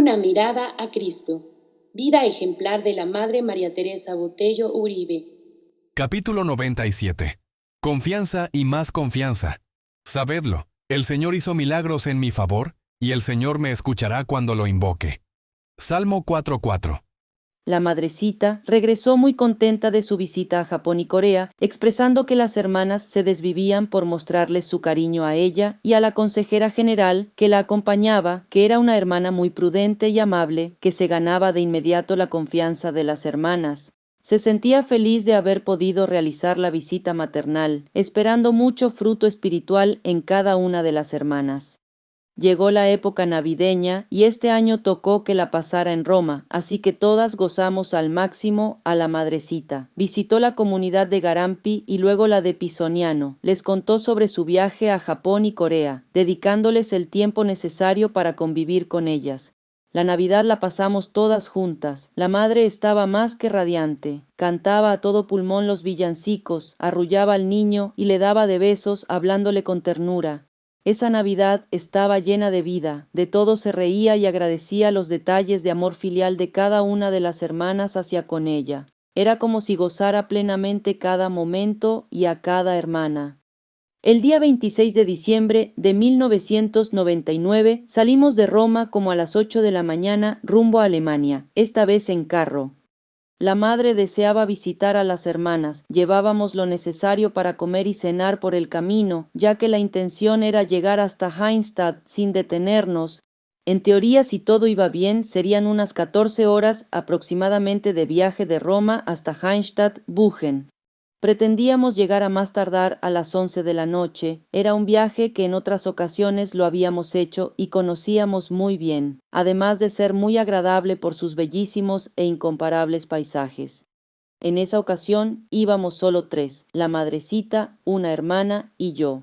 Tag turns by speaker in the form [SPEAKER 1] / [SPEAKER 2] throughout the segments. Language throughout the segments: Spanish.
[SPEAKER 1] Una mirada a Cristo. Vida ejemplar de la Madre María Teresa Botello Uribe.
[SPEAKER 2] Capítulo 97. Confianza y más confianza. Sabedlo, el Señor hizo milagros en mi favor, y el Señor me escuchará cuando lo invoque. Salmo 4:4.
[SPEAKER 3] La madrecita regresó muy contenta de su visita a Japón y Corea, expresando que las hermanas se desvivían por mostrarles su cariño a ella y a la consejera general que la acompañaba, que era una hermana muy prudente y amable, que se ganaba de inmediato la confianza de las hermanas. Se sentía feliz de haber podido realizar la visita maternal, esperando mucho fruto espiritual en cada una de las hermanas. Llegó la época navideña y este año tocó que la pasara en Roma, así que todas gozamos al máximo a la madrecita. Visitó la comunidad de Garampi y luego la de Pisoniano. Les contó sobre su viaje a Japón y Corea, dedicándoles el tiempo necesario para convivir con ellas. La Navidad la pasamos todas juntas. La madre estaba más que radiante. Cantaba a todo pulmón los villancicos, arrullaba al niño y le daba de besos, hablándole con ternura. Esa Navidad estaba llena de vida, de todo se reía y agradecía los detalles de amor filial de cada una de las hermanas hacia con ella. Era como si gozara plenamente cada momento y a cada hermana. El día 26 de diciembre de 1999 salimos de Roma como a las 8 de la mañana rumbo a Alemania, esta vez en carro. La madre deseaba visitar a las hermanas, llevábamos lo necesario para comer y cenar por el camino, ya que la intención era llegar hasta Heinstadt sin detenernos. En teoría, si todo iba bien, serían unas 14 horas aproximadamente de viaje de Roma hasta Heinstadt-Buchen. Pretendíamos llegar a más tardar a las 11 de la noche. Era un viaje que en otras ocasiones lo habíamos hecho y conocíamos muy bien, además de ser muy agradable por sus bellísimos e incomparables paisajes. En esa ocasión íbamos solo tres, la madrecita, una hermana y yo.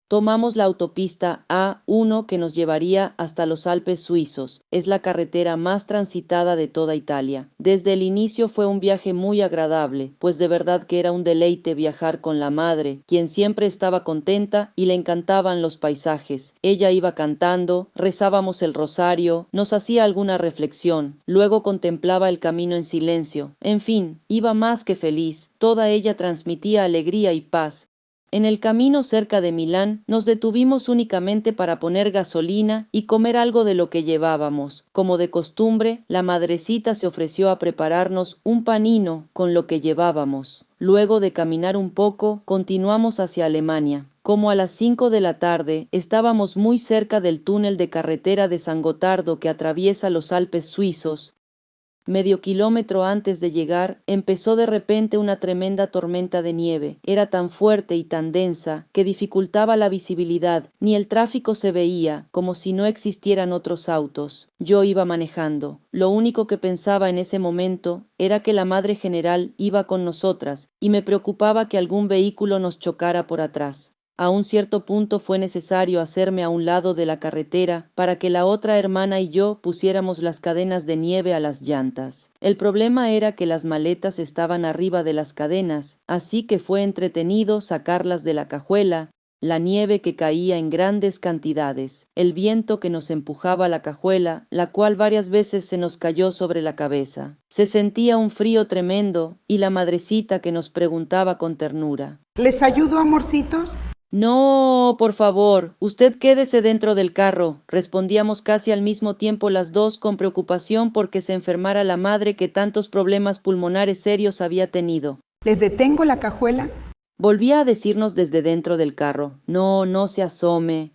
[SPEAKER 3] Tomamos la autopista A1 que nos llevaría hasta los Alpes suizos. Es la carretera más transitada de toda Italia. Desde el inicio fue un viaje muy agradable, pues de verdad que era un deleite viajar con la madre, quien siempre estaba contenta y le encantaban los paisajes. Ella iba cantando, rezábamos el rosario, nos hacía alguna reflexión, luego contemplaba el camino en silencio. En fin, iba más que feliz. Toda ella transmitía alegría y paz. En el camino cerca de Milán nos detuvimos únicamente para poner gasolina y comer algo de lo que llevábamos. Como de costumbre, la madrecita se ofreció a prepararnos un panino con lo que llevábamos. Luego de caminar un poco, continuamos hacia Alemania. Como a las 5 de la tarde, estábamos muy cerca del túnel de carretera de San Gotardo que atraviesa los Alpes suizos. Medio kilómetro antes de llegar, empezó de repente una tremenda tormenta de nieve. Era tan fuerte y tan densa que dificultaba la visibilidad, ni el tráfico se veía, como si no existieran otros autos. Yo iba manejando. Lo único que pensaba en ese momento era que la madre general iba con nosotras, y me preocupaba que algún vehículo nos chocara por atrás. A un cierto punto fue necesario hacerme a un lado de la carretera para que la otra hermana y yo pusiéramos las cadenas de nieve a las llantas. El problema era que las maletas estaban arriba de las cadenas, así que fue entretenido sacarlas de la cajuela, la nieve que caía en grandes cantidades, el viento que nos empujaba la cajuela, la cual varias veces se nos cayó sobre la cabeza. Se sentía un frío tremendo y la madrecita que nos preguntaba con ternura:
[SPEAKER 4] ¿Les ayudo, amorcitos?
[SPEAKER 3] No, por favor, usted quédese dentro del carro, respondíamos casi al mismo tiempo las dos con preocupación porque se enfermara la madre que tantos problemas pulmonares serios había tenido.
[SPEAKER 4] ¿Les detengo la cajuela?
[SPEAKER 3] Volvía a decirnos desde dentro del carro: no, no se asome.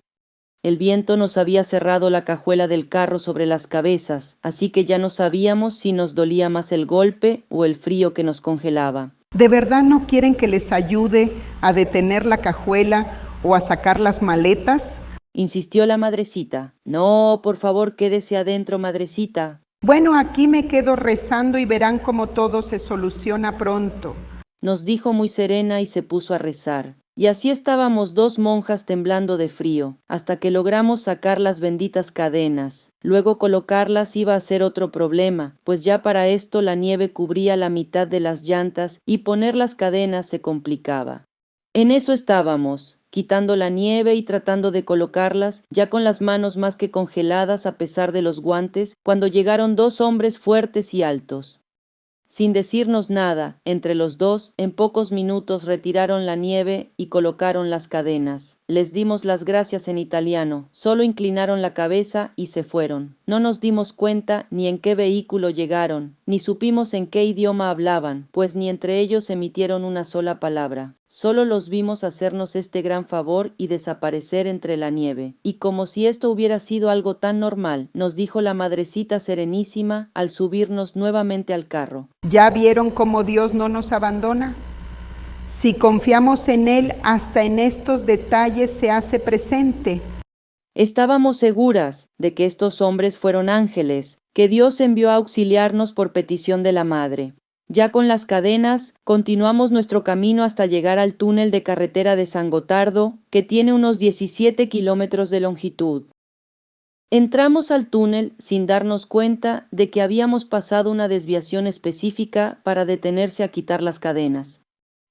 [SPEAKER 3] El viento nos había cerrado la cajuela del carro sobre las cabezas, así que ya no sabíamos si nos dolía más el golpe o el frío que nos congelaba.
[SPEAKER 4] ¿De verdad no quieren que les ayude a detener la cajuela o a sacar las maletas?
[SPEAKER 3] Insistió la madrecita. No, por favor, quédese adentro, madrecita.
[SPEAKER 4] Bueno, aquí me quedo rezando y verán cómo todo se soluciona pronto.
[SPEAKER 3] Nos dijo muy serena y se puso a rezar. Y así estábamos dos monjas temblando de frío, hasta que logramos sacar las benditas cadenas. Luego colocarlas iba a ser otro problema, pues ya para esto la nieve cubría la mitad de las llantas y poner las cadenas se complicaba. En eso estábamos. quitando la nieve y tratando de colocarlas, ya con las manos más que congeladas a pesar de los guantes, cuando llegaron dos hombres fuertes y altos. Sin decirnos nada, entre los dos, en pocos minutos retiraron la nieve y colocaron las cadenas. Les dimos las gracias en italiano, solo inclinaron la cabeza y se fueron. No nos dimos cuenta ni en qué vehículo llegaron, ni supimos en qué idioma hablaban, pues ni entre ellos emitieron una sola palabra. Solo los vimos hacernos este gran favor y desaparecer entre la nieve. Y como si esto hubiera sido algo tan normal, nos dijo la Madrecita Serenísima al subirnos nuevamente al carro.
[SPEAKER 4] ¿Ya vieron cómo Dios no nos abandona? Si confiamos en Él, hasta en estos detalles se hace presente.
[SPEAKER 3] Estábamos seguras de que estos hombres fueron ángeles, que Dios envió a auxiliarnos por petición de la Madre. Ya con las cadenas, continuamos nuestro camino hasta llegar al túnel de carretera de San Gotardo, que tiene unos 17 kilómetros de longitud. Entramos al túnel sin darnos cuenta de que habíamos pasado una desviación específica para detenerse a quitar las cadenas.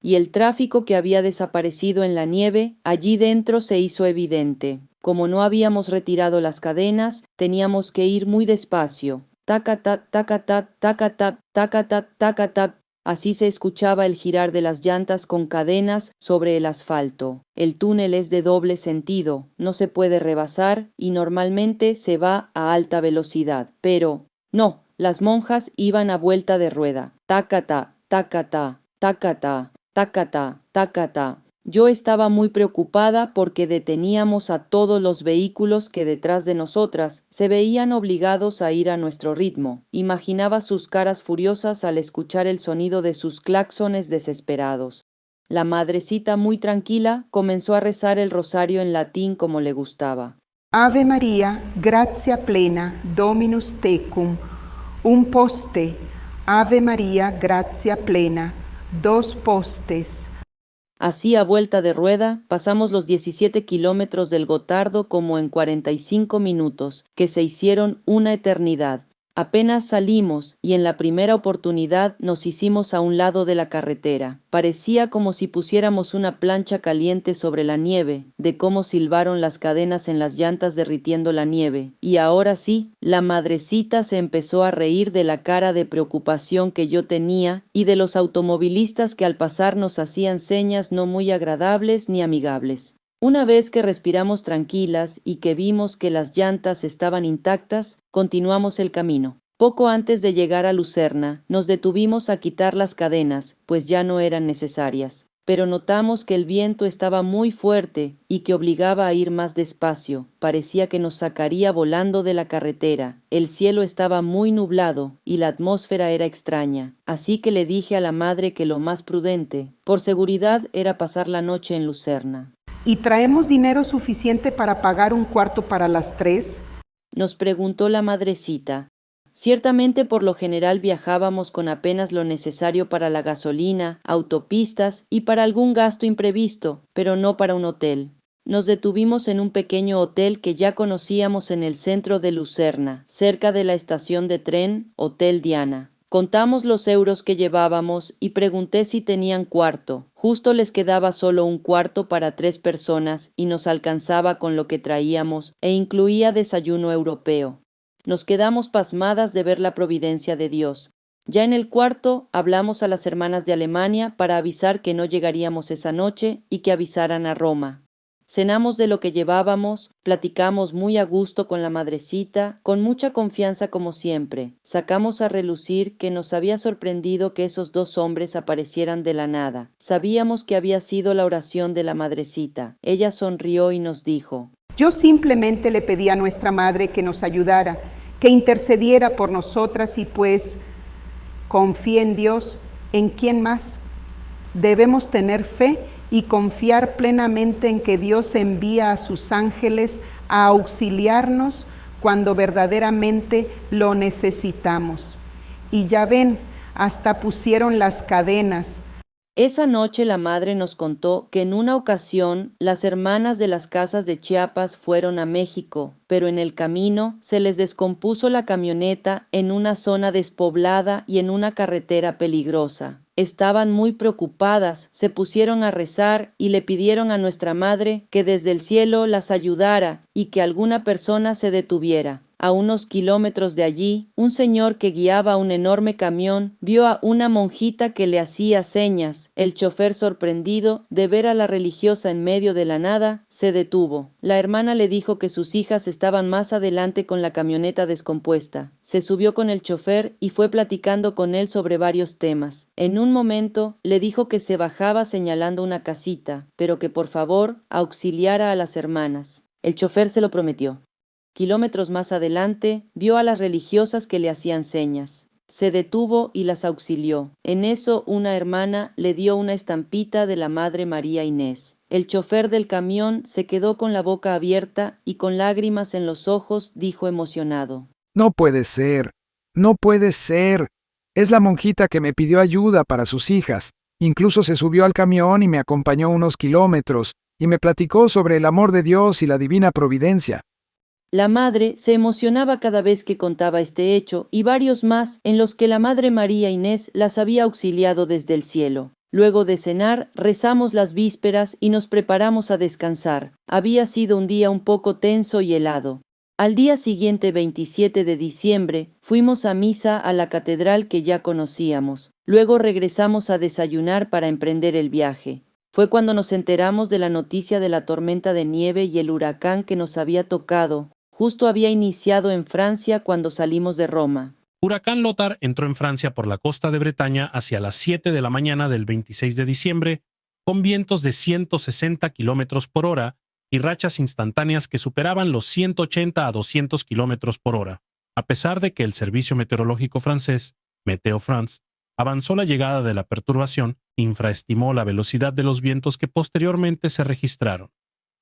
[SPEAKER 3] Y el tráfico que había desaparecido en la nieve, allí dentro se hizo evidente. Como no habíamos retirado las cadenas, teníamos que ir muy despacio. Tacatat, tacatat, tacatat, tacatat, tacatat. Así se escuchaba el girar de las llantas con cadenas sobre el asfalto. El túnel es de doble sentido, no se puede rebasar y normalmente se va a alta velocidad. Pero, no, las monjas iban a vuelta de rueda. Tacata, tacata, tacata, tacata, tacata. Yo estaba muy preocupada porque deteníamos a todos los vehículos que detrás de nosotras se veían obligados a ir a nuestro ritmo. Imaginaba sus caras furiosas al escuchar el sonido de sus claxones desesperados. La Madrecita, muy tranquila, comenzó a rezar el rosario en latín como le gustaba.
[SPEAKER 4] Ave María, gratia plena, Dominus tecum, un poste. Ave María, gratia plena, dos postes.
[SPEAKER 3] Así a vuelta de rueda, pasamos los 17 kilómetros del Gotardo como en 45 minutos, que se hicieron una eternidad. Apenas salimos y en la primera oportunidad nos hicimos a un lado de la carretera. Parecía como si pusiéramos una plancha caliente sobre la nieve, de cómo silbaron las cadenas en las llantas derritiendo la nieve. Y ahora sí, la Madrecita se empezó a reír de la cara de preocupación que yo tenía y de los automovilistas que al pasar nos hacían señas no muy agradables ni amigables. Una vez que respiramos tranquilas y que vimos que las llantas estaban intactas, continuamos el camino. Poco antes de llegar a Lucerna, nos detuvimos a quitar las cadenas, pues ya no eran necesarias. Pero notamos que el viento estaba muy fuerte y que obligaba a ir más despacio. Parecía que nos sacaría volando de la carretera. El cielo estaba muy nublado y la atmósfera era extraña. Así que le dije a la Madre que lo más prudente, por seguridad, era pasar la noche en Lucerna.
[SPEAKER 4] ¿Y traemos dinero suficiente para pagar un cuarto para las 3?
[SPEAKER 3] Nos preguntó la Madrecita. Ciertamente por lo general viajábamos con apenas lo necesario para la gasolina, autopistas y para algún gasto imprevisto, pero no para un hotel. Nos detuvimos en un pequeño hotel que ya conocíamos en el centro de Lucerna, cerca de la estación de tren Hotel Diana. Contamos los euros que llevábamos y pregunté si tenían cuarto. Justo les quedaba solo un cuarto para 3 personas y nos alcanzaba con lo que traíamos e incluía desayuno europeo. Nos quedamos pasmadas de ver la providencia de Dios. Ya en el cuarto hablamos a las hermanas de Alemania para avisar que no llegaríamos esa noche y que avisaran a Roma. Cenamos de lo que llevábamos, platicamos muy a gusto con la Madrecita, con mucha confianza como siempre. Sacamos a relucir que nos había sorprendido que esos 2 hombres aparecieran de la nada. Sabíamos que había sido la oración de la Madrecita. Ella sonrió y nos dijo:
[SPEAKER 4] Yo simplemente le pedí a nuestra Madre que nos ayudara, que intercediera por nosotras y pues confíe en Dios. ¿En quién más? Debemos tener fe y confiar plenamente en que Dios envía a sus ángeles a auxiliarnos cuando verdaderamente lo necesitamos. Y ya ven, hasta pusieron las cadenas.
[SPEAKER 3] Esa noche la Madre nos contó que en una ocasión las hermanas de las casas de Chiapas fueron a México, pero en el camino se les descompuso la camioneta en una zona despoblada y en una carretera peligrosa. estaban muy preocupadas, se pusieron a rezar y le pidieron a nuestra madre que desde el cielo las ayudara y que alguna persona se detuviera. A unos kilómetros de allí, un señor que guiaba un enorme camión vio a una monjita que le hacía señas. El chofer, sorprendido de ver a la religiosa en medio de la nada, se detuvo. La hermana le dijo que sus hijas estaban más adelante con la camioneta descompuesta. Se subió con el chofer y fue platicando con él sobre varios temas. En un momento, le dijo que se bajaba señalando una casita, pero que por favor auxiliara a las hermanas. El chofer se lo prometió. Kilómetros más adelante, vio a las religiosas que le hacían señas. Se detuvo y las auxilió. En eso, una hermana le dio una estampita de la Madre María Inés. El chofer del camión se quedó con la boca abierta y con lágrimas en los ojos dijo emocionado:
[SPEAKER 5] No puede ser, no puede ser. Es la monjita que me pidió ayuda para sus hijas. Incluso se subió al camión y me acompañó unos kilómetros, y me platicó sobre el amor de Dios y la divina providencia.
[SPEAKER 3] La madre se emocionaba cada vez que contaba este hecho y varios más en los que la Madre María Inés las había auxiliado desde el cielo. Luego de cenar, rezamos las vísperas y nos preparamos a descansar. Había sido un día un poco tenso y helado. Al día siguiente, 27 de diciembre, fuimos a misa a la catedral que ya conocíamos. Luego regresamos a desayunar para emprender el viaje. Fue cuando nos enteramos de la noticia de la tormenta de nieve y el huracán que nos había tocado. Justo había iniciado en Francia cuando salimos de Roma.
[SPEAKER 6] Huracán Lothar entró en Francia por la costa de Bretaña hacia las 7 de la mañana del 26 de diciembre, con vientos de 160 kilómetros por hora y rachas instantáneas que superaban los 180 a 200 kilómetros por hora. A pesar de que el servicio meteorológico francés, Météo France, avanzó la llegada de la perturbación, infraestimó la velocidad de los vientos que posteriormente se registraron.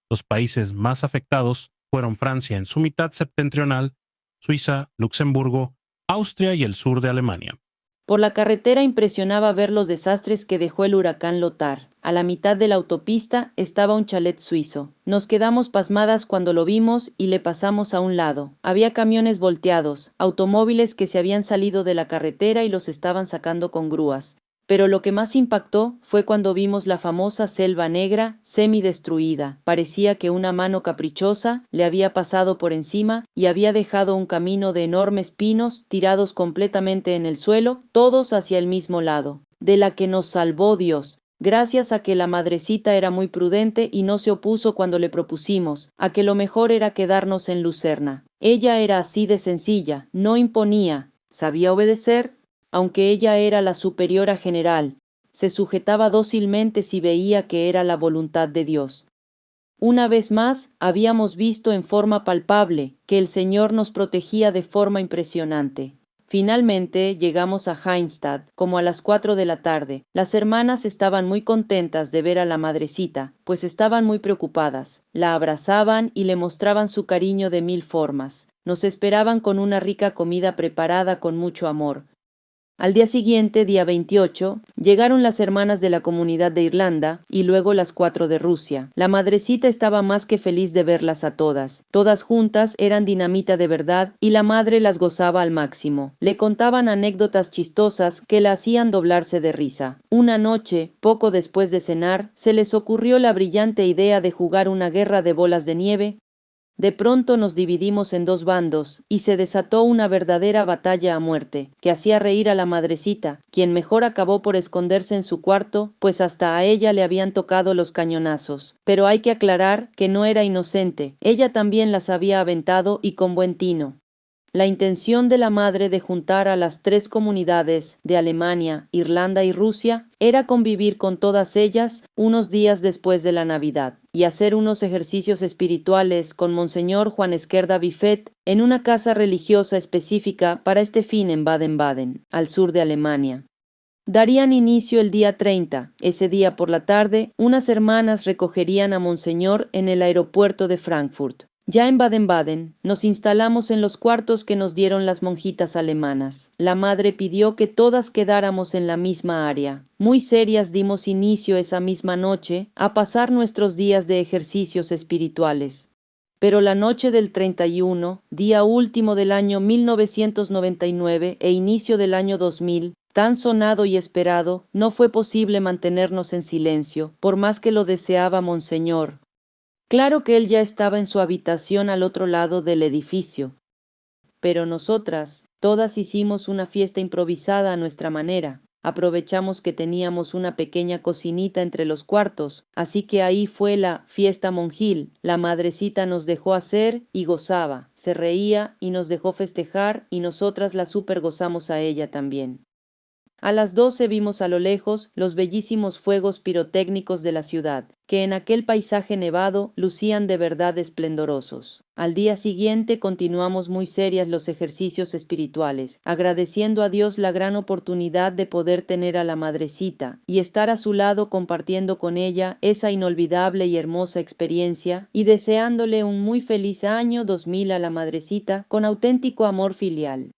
[SPEAKER 6] Los países más afectados fueron Francia en su mitad septentrional, Suiza, Luxemburgo, Austria y el sur de Alemania.
[SPEAKER 3] Por la carretera impresionaba ver los desastres que dejó el huracán Lothar. A la mitad de la autopista estaba un chalet suizo. Nos quedamos pasmadas cuando lo vimos y le pasamos a un lado. Había camiones volteados, automóviles que se habían salido de la carretera y los estaban sacando con grúas. Pero lo que más impactó fue cuando vimos la famosa Selva Negra semidestruida. Parecía que una mano caprichosa le había pasado por encima y había dejado un camino de enormes pinos tirados completamente en el suelo, todos hacia el mismo lado, de la que nos salvó Dios. Gracias a que la madrecita era muy prudente y no se opuso cuando le propusimos, a que lo mejor era quedarnos en Lucerna. Ella era así de sencilla, no imponía, sabía obedecer, aunque ella era la superiora general, se sujetaba dócilmente si veía que era la voluntad de Dios. Una vez más, habíamos visto en forma palpable que el Señor nos protegía de forma impresionante. Finalmente llegamos a Heinstadt, como a las 4 de la tarde. Las hermanas estaban muy contentas de ver a la madrecita, pues estaban muy preocupadas. La abrazaban y le mostraban su cariño de 1000 formas. Nos esperaban con una rica comida preparada con mucho amor. Al día siguiente, día 28, llegaron las hermanas de la Comunidad de Irlanda y luego las 4 de Rusia. La madrecita estaba más que feliz de verlas a todas. Todas juntas eran dinamita de verdad y la madre las gozaba al máximo. Le contaban anécdotas chistosas que la hacían doblarse de risa. Una noche, poco después de cenar, se les ocurrió la brillante idea de jugar una guerra de bolas de nieve. De pronto nos dividimos en dos bandos, y se desató una verdadera batalla a muerte, que hacía reír a la madrecita, quien mejor acabó por esconderse en su cuarto, pues hasta a ella le habían tocado los cañonazos. Pero hay que aclarar que no era inocente, ella también las había aventado y con buen tino. La intención de la madre de juntar a las 3 comunidades de Alemania, Irlanda y Rusia era convivir con todas ellas unos días después de la Navidad y hacer unos ejercicios espirituales con Monseñor Juan Esquerda Bifet en una casa religiosa específica para este fin en Baden-Baden, al sur de Alemania. Darían inicio el día 30. Ese día por la tarde, unas hermanas recogerían a Monseñor en el aeropuerto de Frankfurt. Ya en Baden-Baden, nos instalamos en los cuartos que nos dieron las monjitas alemanas. La madre pidió que todas quedáramos en la misma área. Muy serias dimos inicio esa misma noche a pasar nuestros días de ejercicios espirituales. Pero la noche del 31, día último del año 1999 e inicio del año 2000, tan sonado y esperado, no fue posible mantenernos en silencio, por más que lo deseaba Monseñor. Claro que él ya estaba en su habitación al otro lado del edificio. Pero nosotras, todas hicimos una fiesta improvisada a nuestra manera. Aprovechamos que teníamos una pequeña cocinita entre los cuartos, así que ahí fue la fiesta monjil. La madrecita nos dejó hacer y gozaba, se reía y nos dejó festejar y nosotras la super gozamos a ella también. A las 12 vimos a lo lejos los bellísimos fuegos pirotécnicos de la ciudad, que en aquel paisaje nevado lucían de verdad esplendorosos. Al día siguiente continuamos muy serias los ejercicios espirituales, agradeciendo a Dios la gran oportunidad de poder tener a la madrecita y estar a su lado compartiendo con ella esa inolvidable y hermosa experiencia y deseándole un muy feliz año 2000 a la madrecita con auténtico amor filial.